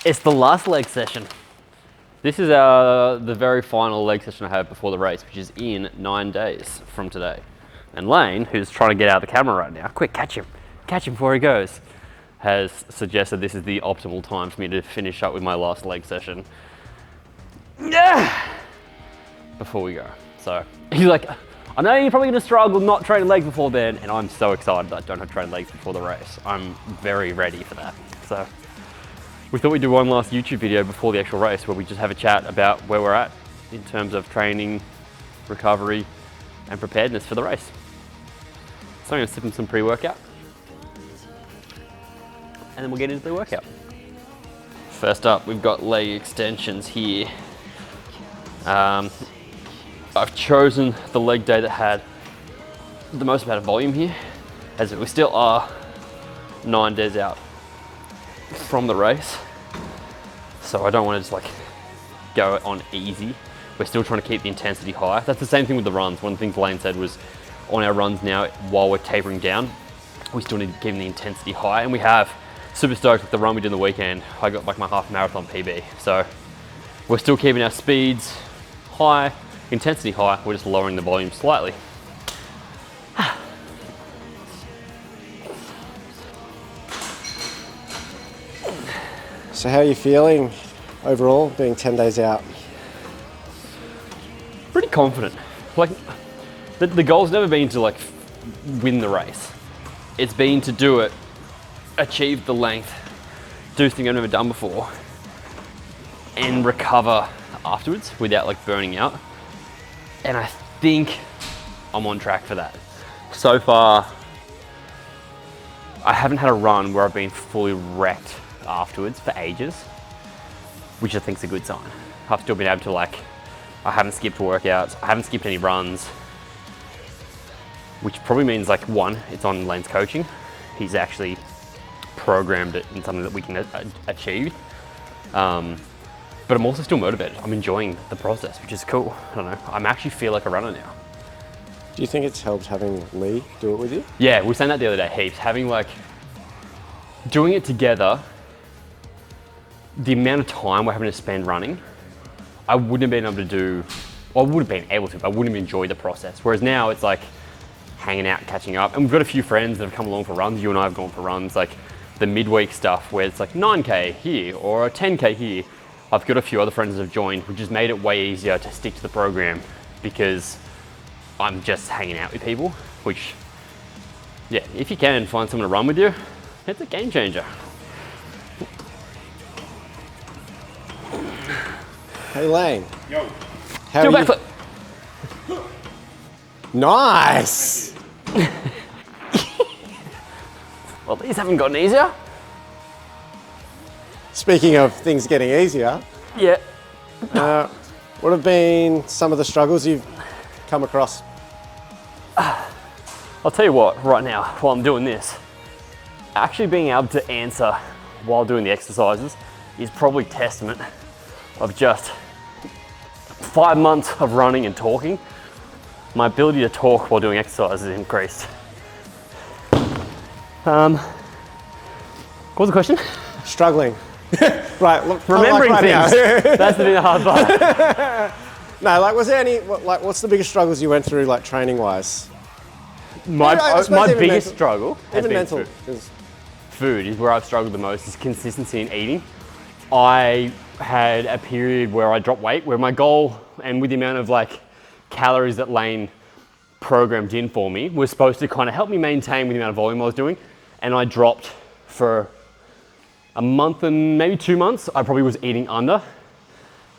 It's the last leg session. This is the very final leg session I have before the race, which is in 9 days from today. And Lane, who's trying to get out of the camera right now, quick, catch him before he goes, has suggested this is the optimal time for me to finish up with my last leg session. Yeah! Before we go. So he's like, I know you're probably gonna struggle not training legs before then, and I'm so excited that I don't have to train legs before the race. I'm very ready for that. So we thought we'd do one last YouTube video before the actual race where we just have a chat about where we're at in terms of training, recovery, and preparedness for the race. So I'm gonna sip in some pre-workout, and then we'll get into the workout. First up, we've got leg extensions here. I've chosen the leg day that had the most amount of volume here, as we still are 9 days out from the race. So I don't want to just like go on easy. We're still trying to keep the intensity high. That's the same thing with the runs. One of the things Lane said was on our runs now, while we're tapering down, we still need to keep the intensity high, and we have. Super stoked with the run we did in the weekend. I got like my half marathon PB. So we're still keeping our speeds high, intensity high, we're just lowering the volume slightly. So how are you feeling overall, being 10 days out? Pretty confident. Like, the goal's never been to like win the race. It's been to do it, achieve the length, do something I've never done before, and recover afterwards without like burning out. And I think I'm on track for that. So far, I haven't had a run where I've been fully wrecked afterwards for ages, which I think is a good sign. I've still been able to like, I haven't skipped workouts, I haven't skipped any runs, which probably means like one, it's on Lane's coaching. He's actually programmed it in something that we can achieve. But I'm also still motivated. I'm enjoying the process, which is cool. I don't know. I'm actually feel like a runner now. Do you think it's helped having Lee do it with you? Yeah, we were saying that the other day heaps. Having like, doing it together, the amount of time we're having to spend running, I wouldn't have been able to do, or I would have been able to, but I wouldn't have enjoyed the process. Whereas now it's like hanging out, catching up. And we've got a few friends that have come along for runs. You and I have gone for runs, like the midweek stuff where it's like 9K here or a 10K here. I've got a few other friends that have joined, which has made it way easier to stick to the program because I'm just hanging out with people, which, yeah, if you can find someone to run with you, it's a game changer. Hey Lane. Yo. How Do a are you? backflip. Nice! Well, these haven't gotten easier. Speaking of things getting easier, Yeah. what have been some of the struggles you've come across? I'll tell you what, right now, while I'm doing this, actually being able to answer while doing the exercises is probably testament of just 5 months of running and talking. My ability to talk while doing exercises has increased. What was the question? Struggling. Right, look, Remembering like right things. now. That's the hard part. No, like, was there any, like, what's the biggest struggles you went through, like, training-wise? My I suppose even biggest mental- struggle has Even been mental. food. 'Cause Food is where I've struggled the most, is consistency in eating. I had a period where I dropped weight, where my goal, and with the amount of like calories that Lane programmed in for me, was supposed to kind of help me maintain with the amount of volume I was doing. And I dropped for a month and maybe 2 months. I probably was eating under.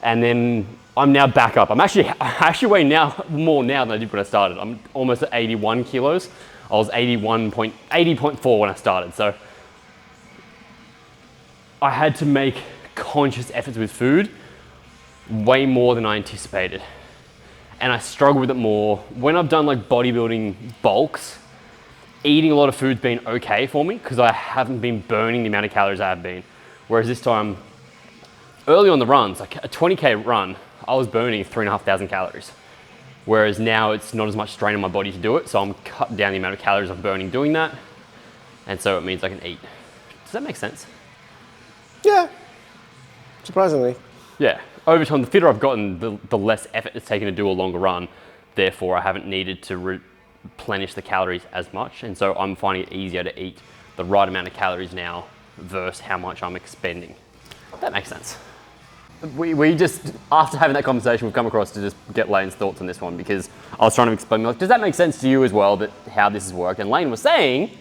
And then I'm now back up. I actually weigh now more now than I did when I started. I'm almost at 81 kilos. I was 80.4 when I started. So I had to make conscious efforts with food way more than I anticipated. And I struggle with it more. When I've done like bodybuilding bulks, eating a lot of food's been okay for me because I haven't been burning the amount of calories I have been. Whereas this time, early on the runs, like a 20K run, I was burning 3,500 calories. Whereas now it's not as much strain on my body to do it, so I'm cutting down the amount of calories I'm burning doing that. And so it means I can eat. Does that make sense? Yeah. Surprisingly. Yeah. Over time, the fitter I've gotten, the less effort it's taken to do a longer run. Therefore, I haven't needed to replenish the calories as much. And so I'm finding it easier to eat the right amount of calories now versus how much I'm expending. That makes sense. We just, after having that conversation, we've come across to just get Lane's thoughts on this one, because I was trying to explain, like, does that make sense to you as well, that how this has worked? And Lane was saying,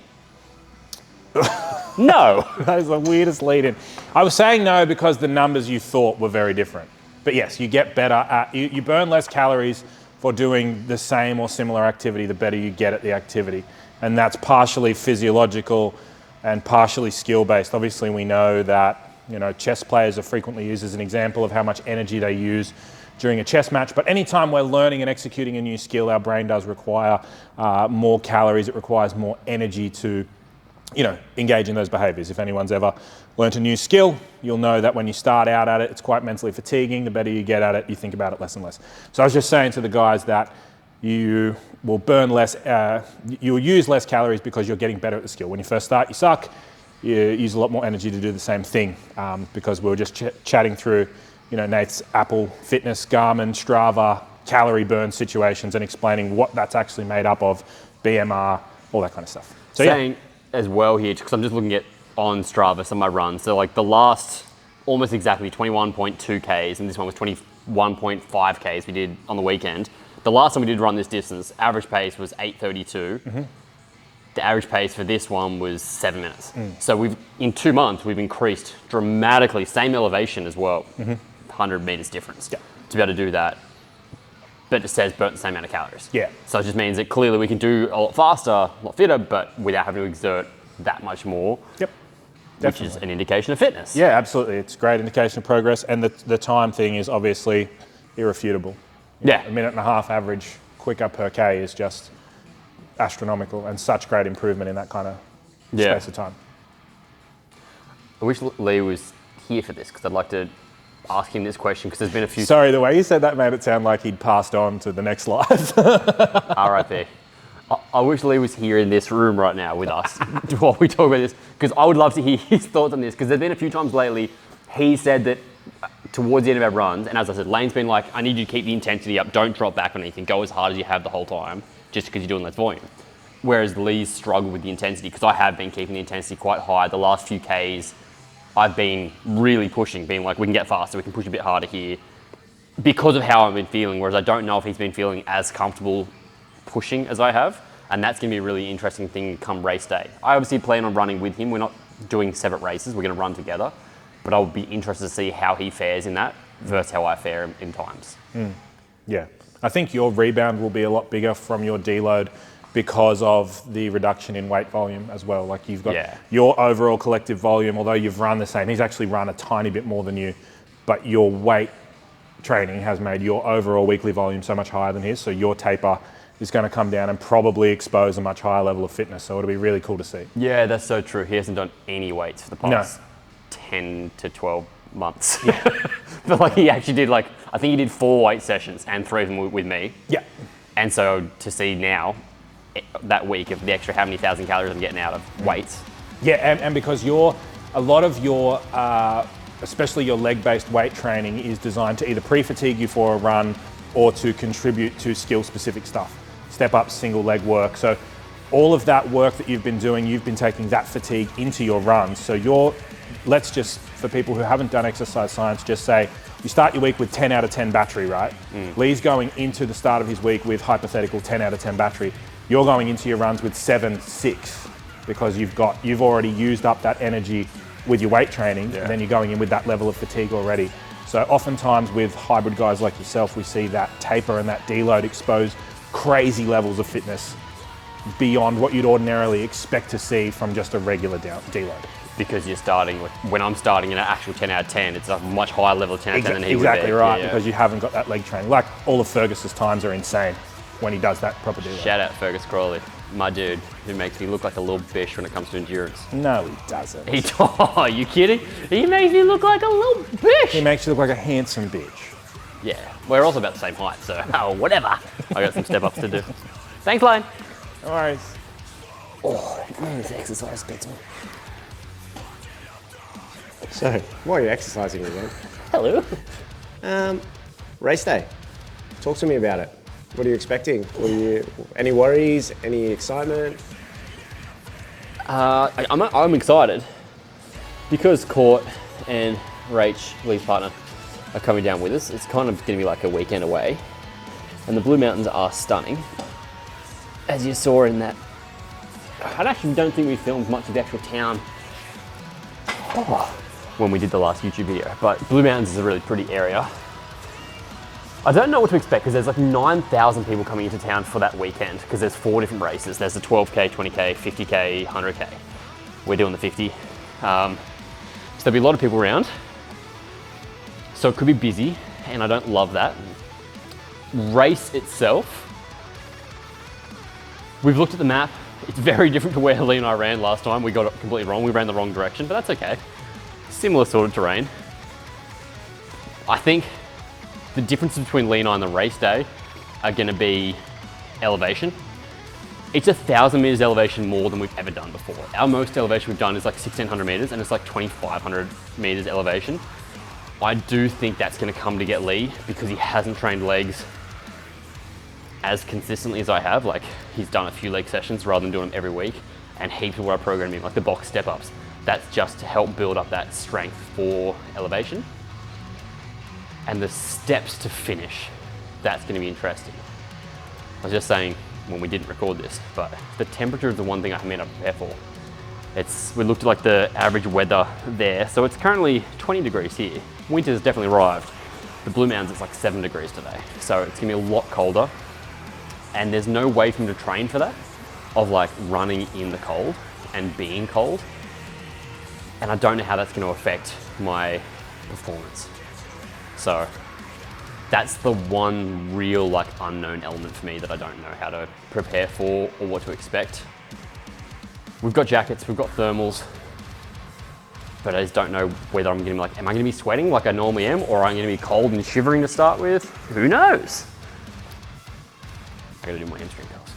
no. That is the weirdest lead in. I was saying no because the numbers you thought were very different. But yes, you get better at, you burn less calories for doing the same or similar activity the better you get at the activity. And that's partially physiological and partially skill-based. Obviously, we know that chess players are frequently used as an example of how much energy they use during a chess match. But anytime we're learning and executing a new skill, our brain does require more calories. It requires more energy to engage in those behaviors. If anyone's ever learnt a new skill, you'll know that when you start out at it, it's quite mentally fatiguing. The better you get at it, you think about it less and less. So I was just saying to the guys that you will burn less, you'll use less calories because you're getting better at the skill. When you first start, you suck. You use a lot more energy to do the same thing, because we were just chatting through, Nate's Apple Fitness, Garmin, Strava, calorie burn situations and explaining what that's actually made up of, BMR, all that kind of stuff. So saying as well here, because I'm just looking at on Strava some of my runs. So like the last almost exactly 21.2 Ks, and this one was 21.5 Ks we did on the weekend. The last time we did run this distance, average pace was 8:32. Mm-hmm. The average pace for this one was 7 minutes. So in 2 months, we've increased dramatically, same elevation as well, 100 meters difference to be able to do that. But it says burn the same amount of calories. Yeah. So it just means that clearly we can do a lot faster, a lot fitter, but without having to exert that much more. Yep. Which is an indication of fitness. Yeah, absolutely. It's a great indication of progress. And the time thing is obviously irrefutable. A minute and a half average quicker per K is just astronomical and such great improvement in that kind of space of time. I wish Lee was here for this, because I'd like to ask him this question, because there's been a few... Sorry, the way you said that made it sound like he'd passed on to the next life. RIP. I wish Lee was here in this room right now with us while we talk about this, because I would love to hear his thoughts on this, because there's been a few times lately he said that towards the end of our runs, and as I said, Lane's been like, I need you to keep the intensity up, don't drop back on anything, go as hard as you have the whole time, just because you're doing less volume. Whereas Lee's struggled with the intensity, because I have been keeping the intensity quite high. The last few Ks, I've been really pushing, being like, we can get faster, we can push a bit harder here, because of how I've been feeling, whereas I don't know if he's been feeling as comfortable pushing as I have, and that's going to be a really interesting thing come race day. I obviously plan on running with him. We're not doing separate races, we're going to run together, but I'll be interested to see how he fares in that versus how I fare in times. Yeah, I think your rebound will be a lot bigger from your deload because of the reduction in weight volume as well. Like you've got your overall collective volume, although you've run the same, he's actually run a tiny bit more than you, but your weight training has made your overall weekly volume so much higher than his, so your taper is going to come down and probably expose a much higher level of fitness, so it'll be really cool to see. Yeah, that's so true. He hasn't done any weights for the past 10 to 12 months. But like he actually did, like, I think he did 4 weight sessions and 3 of them with me. Yeah. And so to see now, that week of the extra how many thousand calories I'm getting out of weights. Yeah, and because a lot of your, especially your leg-based weight training is designed to either pre-fatigue you for a run or to contribute to skill-specific stuff. Step up, single leg work. So all of that work that you've been doing, you've been taking that fatigue into your runs. So let's just, for people who haven't done exercise science, just say, you start your week with 10 out of 10 battery, right? Lee's going into the start of his week with hypothetical 10 out of 10 battery. You're going into your runs with 7.6 because you've already used up that energy with your weight training, and then you're going in with that level of fatigue already. So oftentimes with hybrid guys like yourself, we see that taper and that deload expose crazy levels of fitness beyond what you'd ordinarily expect to see from just a regular deload. Because you're starting with, when I'm starting in an actual 10 out of 10, it's a much higher level of 10 out of 10 than he would be. Exactly right, because you haven't got that leg training. Like all of Fergus's times are insane when he does that proper deload. Shout out Fergus Crawley, my dude, who makes me look like a little bish when it comes to endurance. No, he doesn't. Oh, are you kidding? He makes me look like a little bish. He makes you look like a handsome bitch. Yeah, we're also about the same height, so whatever. I got some step ups to do. Thanks, Lane. No worries. Oh, this exercise gets me. So, why are you exercising again? Hello. Race day. Talk to me about it. What are you expecting? Any worries? Any excitement? I'm excited because Court and Rach, Lee's partner, are coming down with us. It's kind of going to be like a weekend away, and the Blue Mountains are stunning, as you saw in that. I actually don't think we filmed much of the actual town when we did the last YouTube video, but Blue Mountains is a really pretty area. I don't know what to expect because there's like 9,000 people coming into town for that weekend because there's 4 different races. There's the 12K, 20K, 50K, 100K. We're doing the 50. So there'll be a lot of people around. So it could be busy and I don't love that. Race itself, we've looked at the map. It's very different to where Lee and I ran last time. We got it completely wrong. We ran the wrong direction, but that's okay. Similar sort of terrain. I think the differences between Lee and I on the race day are going to be elevation. It's 1,000 meters elevation more than we've ever done before. Our most elevation we've done is like 1,600 meters and it's like 2,500 meters elevation. I do think that's going to come to get Lee because he hasn't trained legs as consistently as I have. Like he's done a few leg sessions rather than doing them every week, and heaps of what I program in, like the box step ups. That's just to help build up that strength for elevation. And the steps to finish, that's going to be interesting. I was just saying when we didn't record this, but the temperature is the one thing I haven't been able to prepare for. We looked at like the average weather there. So it's currently 20 degrees here. Winter's definitely arrived. The Blue Mountains, it's like 7 degrees today. So it's gonna be a lot colder. And there's no way for me to train for that, of like running in the cold and being cold. And I don't know how that's gonna affect my performance. So that's the one real like unknown element for me that I don't know how to prepare for or what to expect. We've got jackets, we've got thermals, but I just don't know whether I'm gonna be like, am I gonna be sweating like I normally am, or I'm gonna be cold and shivering to start with? Who knows? I gotta do my hamstring curls.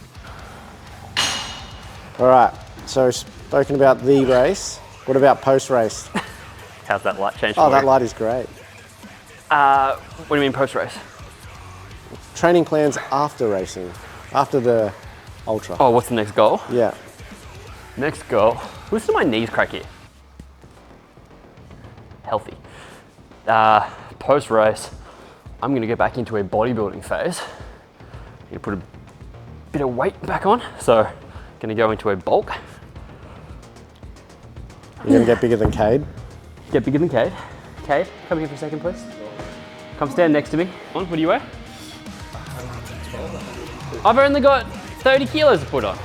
All right, so spoken about the race. What about post-race? How's that light change? Oh, that light is great. What do you mean post-race? Training plans after racing, after the ultra. Oh, what's the next goal? Yeah. Next goal. Listen to my knees crack here. Healthy. Post-race, I'm gonna get back into a bodybuilding phase. I'm gonna put a bit of weight back on, so gonna go into a bulk. You're gonna get bigger than Cade? Get bigger than Cade. Cade, come here for a second, please. Come stand next to me. What do you weigh? I've only got 30 kilos to put on.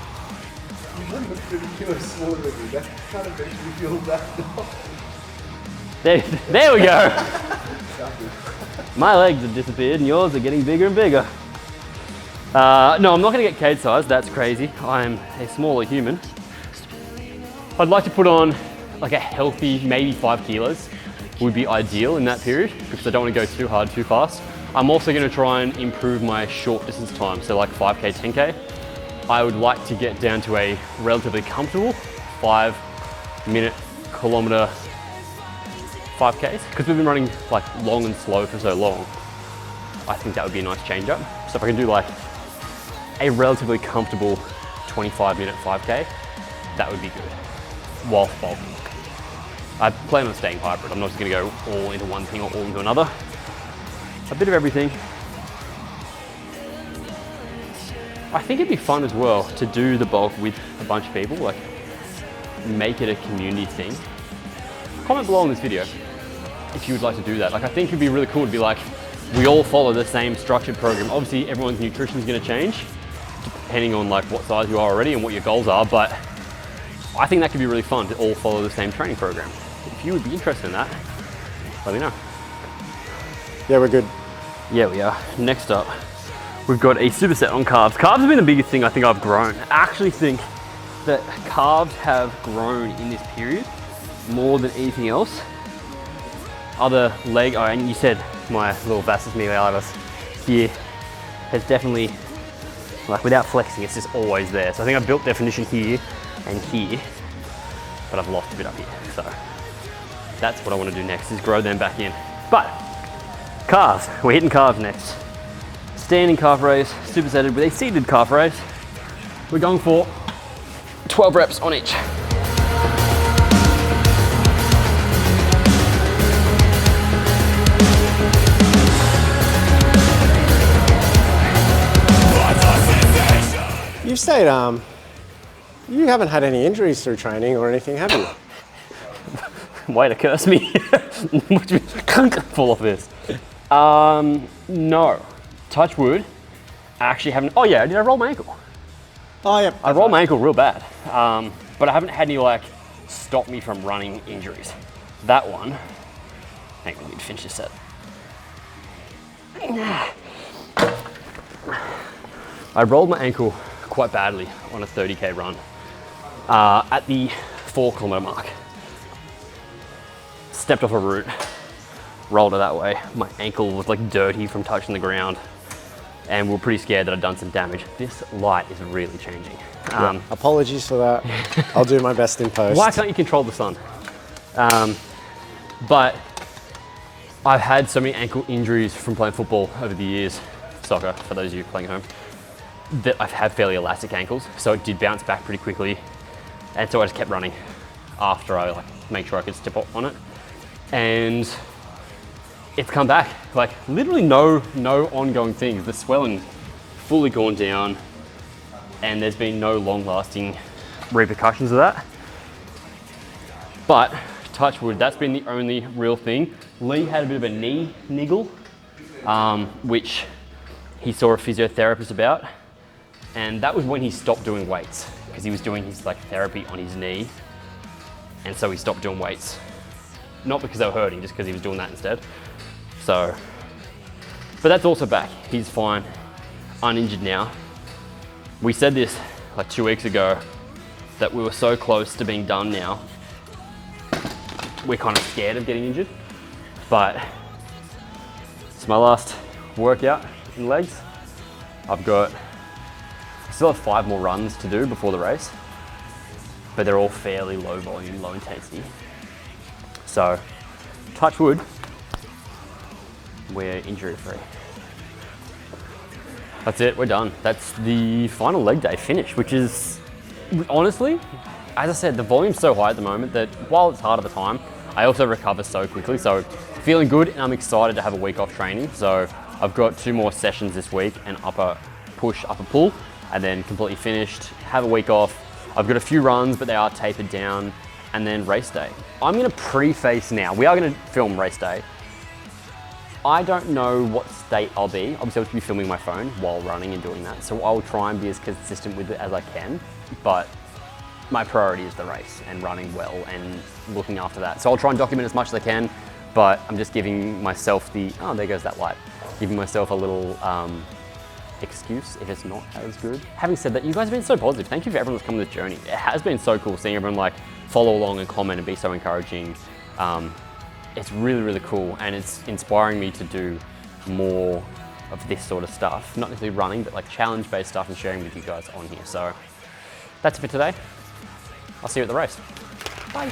There we go. My legs have disappeared and yours are getting bigger and bigger. No, I'm not gonna get Cade size, that's crazy. I'm a smaller human. I'd like to put on like a healthy, maybe 5 kilos would be ideal in that period because I don't want to go too hard, too fast. I'm also going to try and improve my short distance time, so like 5K, 10K. I would like to get down to a relatively comfortable 5-minute kilometer 5Ks because we've been running like long and slow for so long. I think that would be a nice change up. So if I can do like a relatively comfortable 25-minute 5K, that would be good whilst bulking. I plan on staying hybrid. I'm not just going to go all into one thing or all into another. A bit of everything. I think it'd be fun as well to do the bulk with a bunch of people, like make it a community thing. Comment below on this video if you would like to do that. Like I think it'd be really cool to be like, we all follow the same structured program. Obviously everyone's nutrition is going to change depending on like what size you are already and what your goals are, but I think that could be really fun to all follow the same training program. If you would be interested in that, let me know. Yeah, we're good. Yeah, we are. Next up, we've got a superset on carbs. Carbs have been the biggest thing I think I've grown. I actually think that carbs have grown in this period more than anything else. Other leg, oh, and you said my little vastus medialis here has definitely, like without flexing, it's just always there. So I think I've built definition here and here, but I've lost a bit up here. So that's what I want to do next, is grow them back in. But Calves. We're hitting calves next. Standing calf raise, supersetted with a seated calf raise. We're going for 12 reps on each. You've stayed, you haven't had any injuries through training or anything, have you? Way to curse me. Full of this. No. Touch wood. I actually haven't. Oh yeah, did I roll my ankle? Oh yeah. I rolled my ankle real bad. But I haven't had any like stop me from running injuries. That one. Hang on, let me finish this set. I rolled my ankle quite badly on a 30k run at the 4 kilometer mark. Stepped off a route, rolled it that way. My ankle was like dirty from touching the ground, and we were pretty scared that I'd done some damage. This light is really changing. Apologies for that. I'll do my best in post. Why can't you control the sun? But I've had so many ankle injuries from playing football over the years, soccer, for those of you playing at home, that I've had fairly elastic ankles, so it did bounce back pretty quickly. And so I just kept running after I made sure I could step up on it. And it's come back, like literally no ongoing things. The swelling fully gone down, and there's been no long lasting repercussions of that. But touch wood, that's been the only real thing. Lee had a bit of a knee niggle, which he saw a physiotherapist about. And that was when he stopped doing weights, because he was doing his therapy on his knee. And so he stopped doing weights. Not because they were hurting, just because he was doing that instead. So, but that's also back. He's fine, uninjured now. We said this like 2 weeks ago, that we were so close to being done now. We're kind of scared of getting injured, but it's my last workout in legs. I still have 5 more runs to do before the race, but they're all fairly low volume, low intensity. So, touch wood, we're injury free. That's it, we're done. That's the final leg day finish, which is, honestly, as I said, the volume's so high at the moment that while it's hard at the time, I also recover so quickly. So feeling good, and I'm excited to have a week off training. So I've got 2 more sessions this week, and upper push, upper pull, and then completely finished, have a week off. I've got a few runs, but they are tapered down, and then race day. I'm gonna preface now. We are gonna film race day. I don't know what state I'll be. Obviously, I'll be filming my phone while running and doing that. So I'll try and be as consistent with it as I can, but my priority is the race and running well and looking after that. So I'll try and document as much as I can, but I'm just giving myself oh, there goes that light. Giving myself a little excuse if it's not as good. Having said that, you guys have been so positive. Thank you for everyone that's come on this journey. It has been so cool seeing everyone follow along and comment and be so encouraging. It's really, really cool, and it's inspiring me to do more of this sort of stuff. Not necessarily running, but challenge-based stuff and sharing with you guys on here. So that's it for today. I'll see you at the race. Bye.